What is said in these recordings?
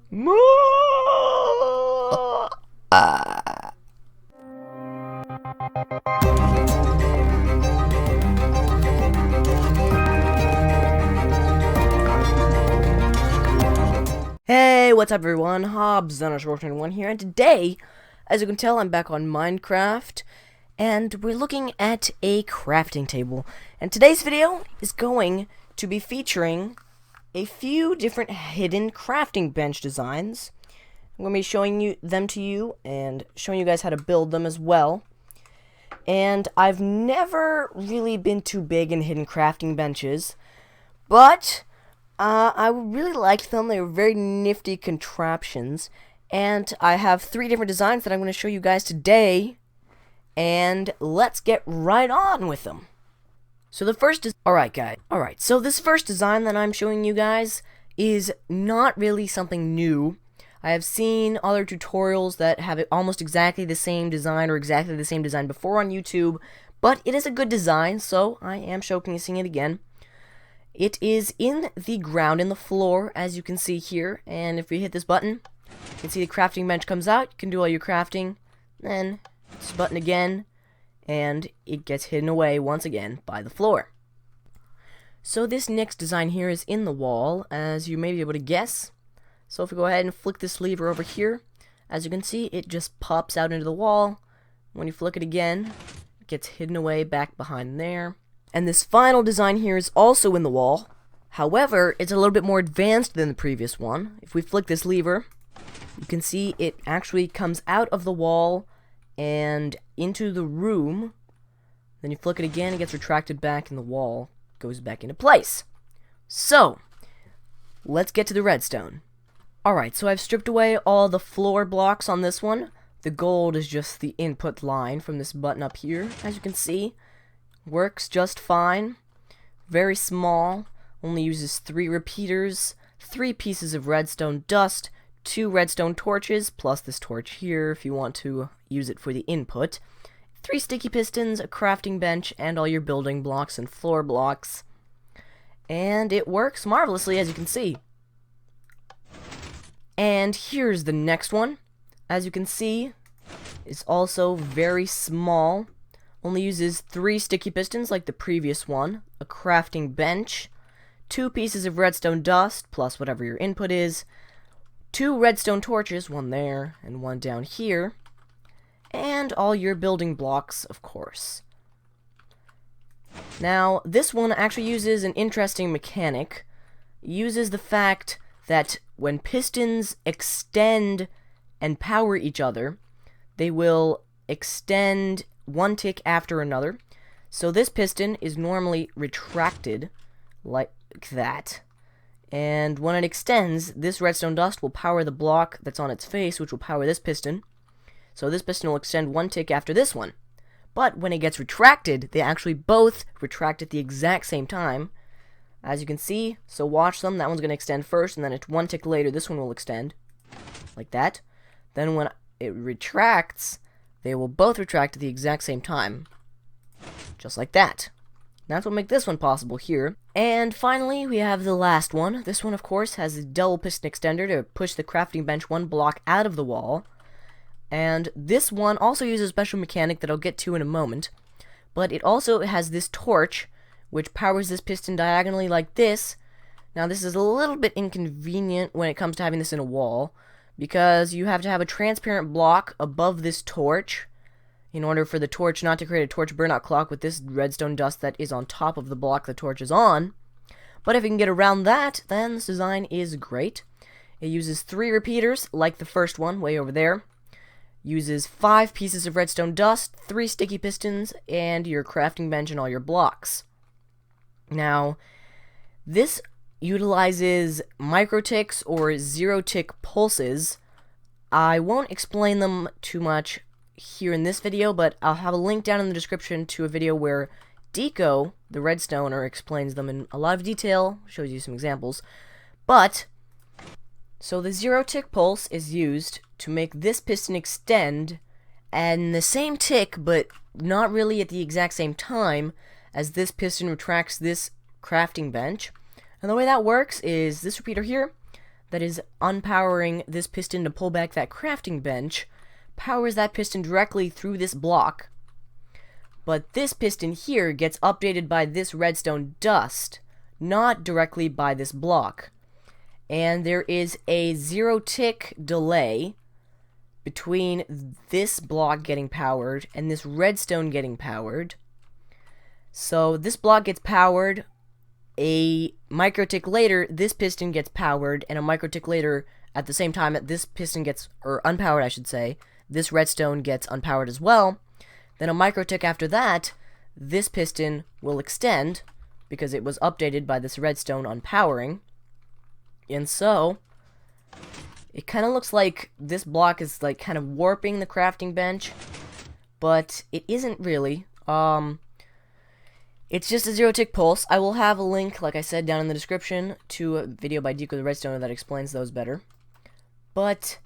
Hey, what's up everyone? Hobbs_21 here, and today, as you can tell, I'm back on Minecraft, and we're looking at a crafting table. And today's video is going to be featuring a few different hidden crafting bench designs. I'm going to be showing them to you, and showing you guys how to build them as well. And I've never really been too big in hidden crafting benches, but I really liked them. They were very nifty contraptions, and I have 3 different designs that I'm going to show you guys today, and let's get right on with them. So the first is, so this first design that I'm showing you guys is not really something new. I have seen other tutorials that have almost exactly the same design or exactly the same design before on YouTube, but it is a good design, so I am showcasing it again. It is in the ground, in the floor, as you can see here, and if we hit this button, you can see the crafting bench comes out. You can do all your crafting, then hit this button again, and it gets hidden away once again by the floor. So this next design here is in the wall, as you may be able to guess. So if we go ahead and flick this lever over here, as you can see, it just pops out into the wall. When you flick it again, it gets hidden away back behind there. And this final design here is also in the wall. However, it's a little bit more advanced than the previous one. If we flick this lever, you can see it actually comes out of the wall and into the room. Then you flick it again, it gets retracted back in the wall, goes back into place. So, let's get to the redstone. Alright, so I've stripped away all the floor blocks on this one. The gold is just the input line from this button up here, as you can see. Works just fine. Very small. Only uses 3 repeaters, 3 pieces of redstone dust, 2 redstone torches, plus this torch here if you want to use it for the input, 3 sticky pistons, a crafting bench, and all your building blocks and floor blocks. And it works marvelously, as you can see. And here's the next one. As you can see, it's also very small. Only uses 3 sticky pistons like the previous one, a crafting bench, 2 pieces of redstone dust, plus whatever your input is, 2 redstone torches, 1 there and 1 down here, and all your building blocks, of course. Now, this one actually uses an interesting mechanic. It uses the fact that when pistons extend and power each other, they will extend one tick after another. So this piston is normally retracted like that, and when it extends, this redstone dust will power the block that's on its face, which will power this piston. So this piston will extend one tick after this one. But when it gets retracted, they actually both retract at the exact same time, as you can see. So watch them. That one's going to extend first, and then it's one tick later this one will extend like that. Then when it retracts, they will both retract at the exact same time, just like that. That's what makes this one possible here. And finally, we have the last one. This one, of course, has a double piston extender to push the crafting bench 1 block out of the wall. And this one also uses a special mechanic that I'll get to in a moment. But it also has this torch, which powers this piston diagonally like this. Now, this is a little bit inconvenient when it comes to having this in a wall, because you have to have a transparent block above this torch in order for the torch not to create a torch burnout clock with this redstone dust that is on top of the block the torch is on. But if you can get around that, then this design is great. It uses 3 repeaters, like the first one, way over there. Uses 5 pieces of redstone dust, 3 sticky pistons, and your crafting bench and all your blocks. Now, this utilizes microticks or 0-tick pulses. I won't explain them too much here in this video, but I'll have a link down in the description to a video where Deco, the redstoner, explains them in a lot of detail, shows you some examples. But, so the 0-tick pulse is used to make this piston extend, and the same tick, but not really at the exact same time, as this piston retracts this crafting bench. And the way that works is this repeater here, that is unpowering this piston to pull back that crafting bench powers that piston directly through this block. But this piston here gets updated by this redstone dust, not directly by this block. And there is a 0-tick delay between this block getting powered and this redstone getting powered. So this block gets powered, a microtick later this piston gets powered, and a microtick later at the same time that this piston gets, or unpowered I should say, this redstone gets unpowered as well. Then a microtick after that, this piston will extend because it was updated by this redstone unpowering. And so it kind of looks like this block is like kind of warping the crafting bench, but it isn't really. It's just a 0-tick pulse. I will have a link, like I said, down in the description to a video by Deco the Redstone that explains those better. But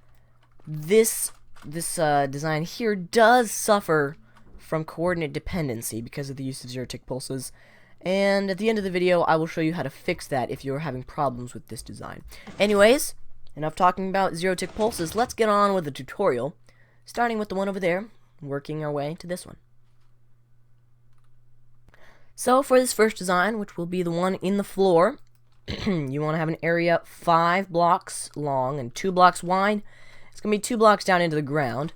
this design here does suffer from coordinate dependency because of the use of 0-tick pulses. And at the end of the video, I will show you how to fix that if you're having problems with this design. Anyways, enough talking about 0-tick pulses. Let's get on with the tutorial, starting with the one over there, working our way to this one. So for this first design, which will be the one in the floor, you want to have an area 5 blocks long and 2 blocks wide. It's going to be 2 blocks down into the ground.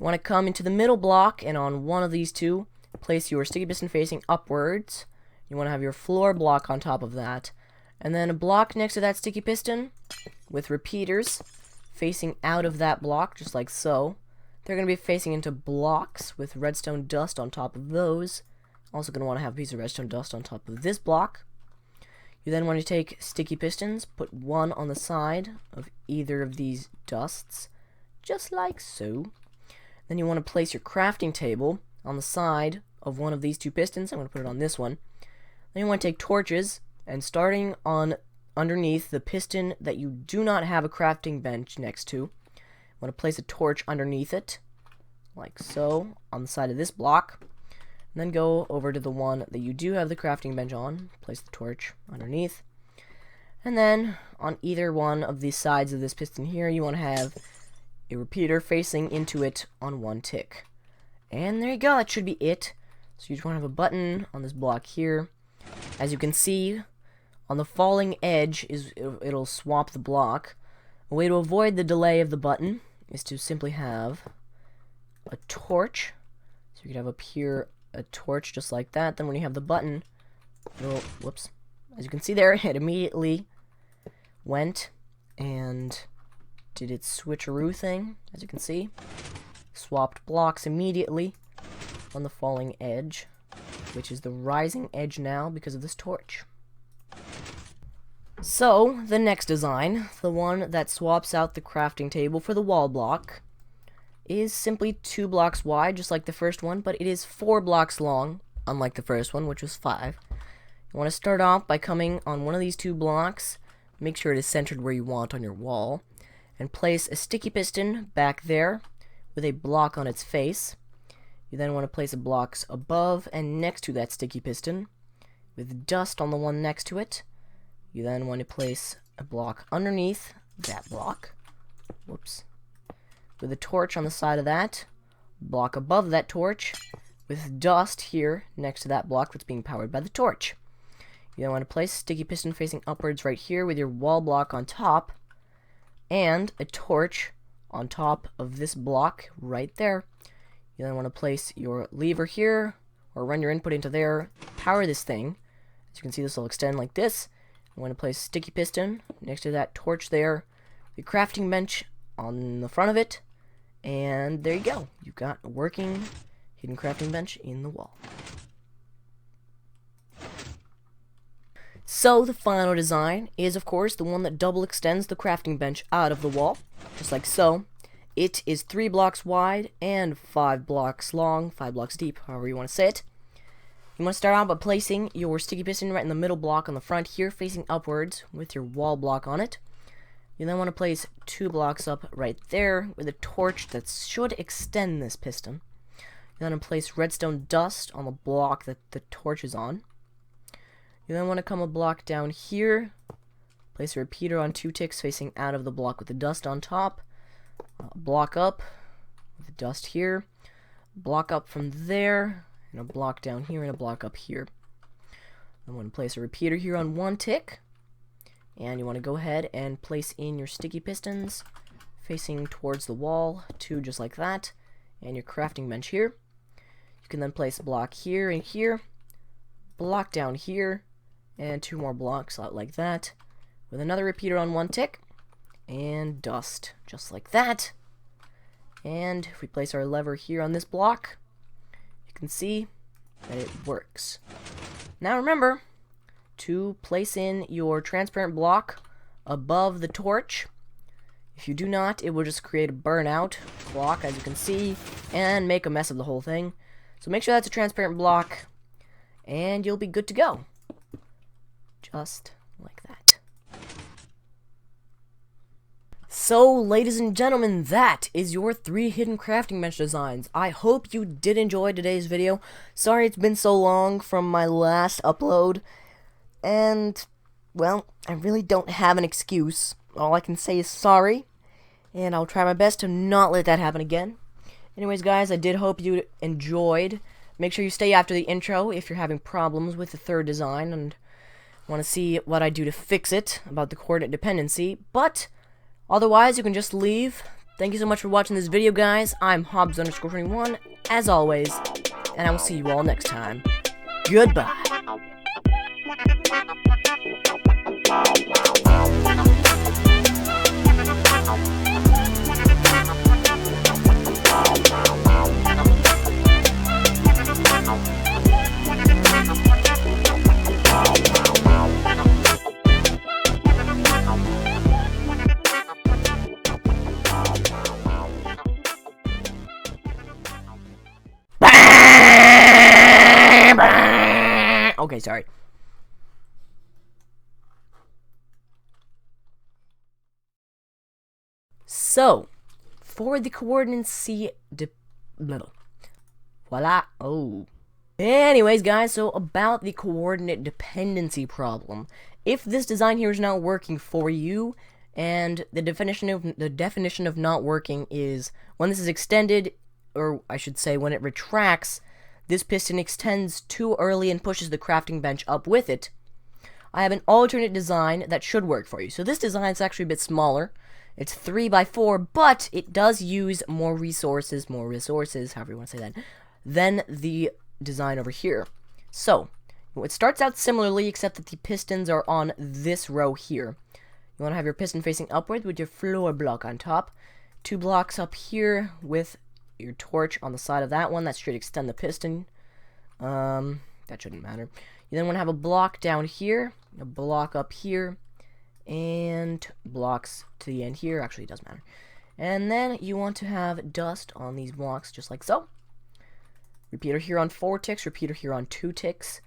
You want to come into the middle block, and on one of these two, place your sticky piston facing upwards. You want to have your floor block on top of that. And then a block next to that sticky piston with repeaters facing out of that block, just like so. They're going to be facing into blocks with redstone dust on top of those. Also going to want to have a piece of redstone dust on top of this block. You then want to take sticky pistons, put one on the side of either of these dusts, just like so. Then you want to place your crafting table on the side of one of these 2 pistons. I'm going to put it on this one. Then you want to take torches, and starting on underneath the piston that you do not have a crafting bench next to, you want to place a torch underneath it, like so, on the side of this block. And then go over to the one that you do have the crafting bench on, place the torch underneath. And then on either one of the sides of this piston here, you want to have a repeater facing into it on 1 tick. And there you go, that should be it. So you just want to have a button on this block here. As you can see, on the falling edge, it'll swap the block. A way to avoid the delay of the button is to simply have a torch. So you could have up here a torch just like that. Then when you have the button, it'll, whoops, as you can see there, it immediately went and did its switcheroo thing, as you can see. Swapped blocks immediately on the falling edge, which is the rising edge now because of this torch. So, the next design, the one that swaps out the crafting table for the wall block, is simply 2 blocks wide, just like the first one, but it is 4 blocks long, unlike the first one, which was 5. You want to start off by coming on one of these 2 blocks, make sure it is centered where you want on your wall, and place a sticky piston back there with a block on its face. You then want to place a block above and next to that sticky piston with dust on the one next to it. You then want to place a block underneath that block. Whoops. With a torch on the side of that, block above that torch, with dust here next to that block that's being powered by the torch. You then want to place a sticky piston facing upwards right here with your wall block on top, and a torch on top of this block right there. You then want to place your lever here, or run your input into there, power this thing. As you can see, this will extend like this. You want to place a sticky piston next to that torch there, the crafting bench on the front of it, and there you go. You've got a working hidden crafting bench in the wall. So the final design is, of course, the one that double extends the crafting bench out of the wall, just like so. It is 3 blocks wide and 5 blocks long, 5 blocks deep, however you want to say it. You want to start out by placing your sticky piston right in the middle block on the front here, facing upwards with your wall block on it. You then want to place 2 blocks up right there with a torch that should extend this piston. You then place redstone dust on the block that the torch is on. You then want to come a block down here Place a repeater on 2 ticks facing out of the block with the dust on top. Block up with the dust here. Block up from there, and a block down here, and a block up here. I'm going to place a repeater here on 1 tick. And you want to go ahead and place in your sticky pistons facing towards the wall, 2 just like that, and your crafting bench here. You can then place a block here and here, block down here, and 2 more blocks out like that, with another repeater on 1 tick, and dust, just like that. And if we place our lever here on this block, you can see that it works. Now remember to place in your transparent block above the torch. If you do not, it will just create a burnout block, as you can see, and make a mess of the whole thing. So make sure that's a transparent block, and you'll be good to go. Just like that. So, ladies and gentlemen, that is your 3 hidden crafting bench designs. I hope you did enjoy today's video. Sorry it's been so long from my last upload. And, well, I really don't have an excuse. All I can say is sorry. And I'll try my best to not let that happen again. Anyways, guys, I did hope you enjoyed. Make sure you stay after the intro if you're having problems with the 3rd design and want to see what I do to fix it about the coordinate dependency. But otherwise, you can just leave. Thank you so much for watching this video, guys. I'm Hobbs_21, as always, and I will see you all next time. Goodbye. Okay, sorry. So, for the coordinates C, voila, oh. Anyways, guys, so about the coordinate dependency problem. If this design here is not working for you, and the definition of not working is when this is extended, or I should say when it retracts, this piston extends too early and pushes the crafting bench up with it. I have an alternate design that should work for you. So this design is actually a bit smaller. It's 3x4, but it does use more resources, however you want to say that, than the design over here. So, it starts out similarly, except that the pistons are on this row here. You want to have your piston facing upward with your floor block on top. 2 blocks up here with your torch on the side of that one. That should extend the piston. That shouldn't matter. You then want to have a block down here, a block up here, and blocks to the end here. Actually, it doesn't matter. And then you want to have dust on these blocks, just like so. Repeater here on 4 ticks, repeater here on 2 ticks.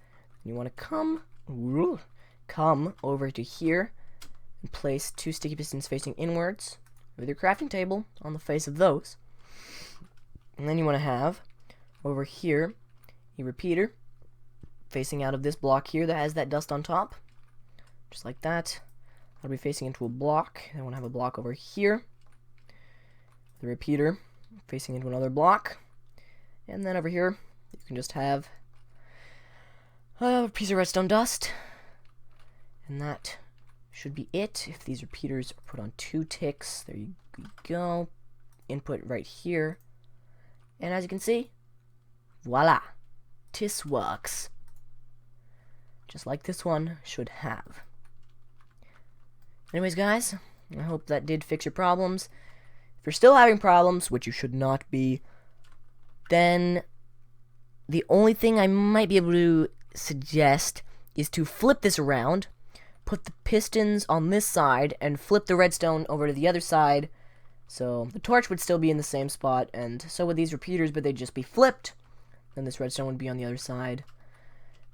You want to come over to here and place 2 sticky pistons facing inwards with your crafting table on the face of those. And then you want to have over here a repeater facing out of this block here that has that dust on top, just like that. I'll be facing into a block. I want to have a block over here, the repeater facing into another block, and then over here you can just have a piece of redstone dust, and that should be it. If these repeaters are put on 2 ticks, there you go. Input right here, and as you can see, voila, this works just like this one should have. Anyways, guys, I hope that did fix your problems. If you're still having problems, which you should not be, then the only thing I might be able to suggest is to flip this around, put the pistons on this side, and flip the redstone over to the other side. So the torch would still be in the same spot, and so would these repeaters, but they'd just be flipped. Then this redstone would be on the other side.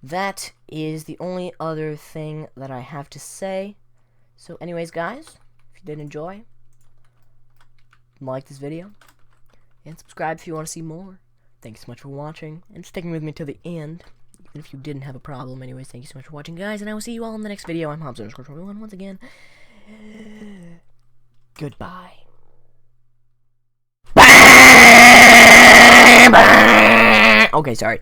That is the only other thing that I have to say. So anyways, guys, if you did enjoy, like this video, and subscribe if you want to see more. Thanks so much for watching, and sticking with me to the end. if you didn't have a problem. Anyways, thank you so much for watching, guys, and I will see you all in the next video. I'm Hobbs_21 once again. Goodbye. Okay, sorry.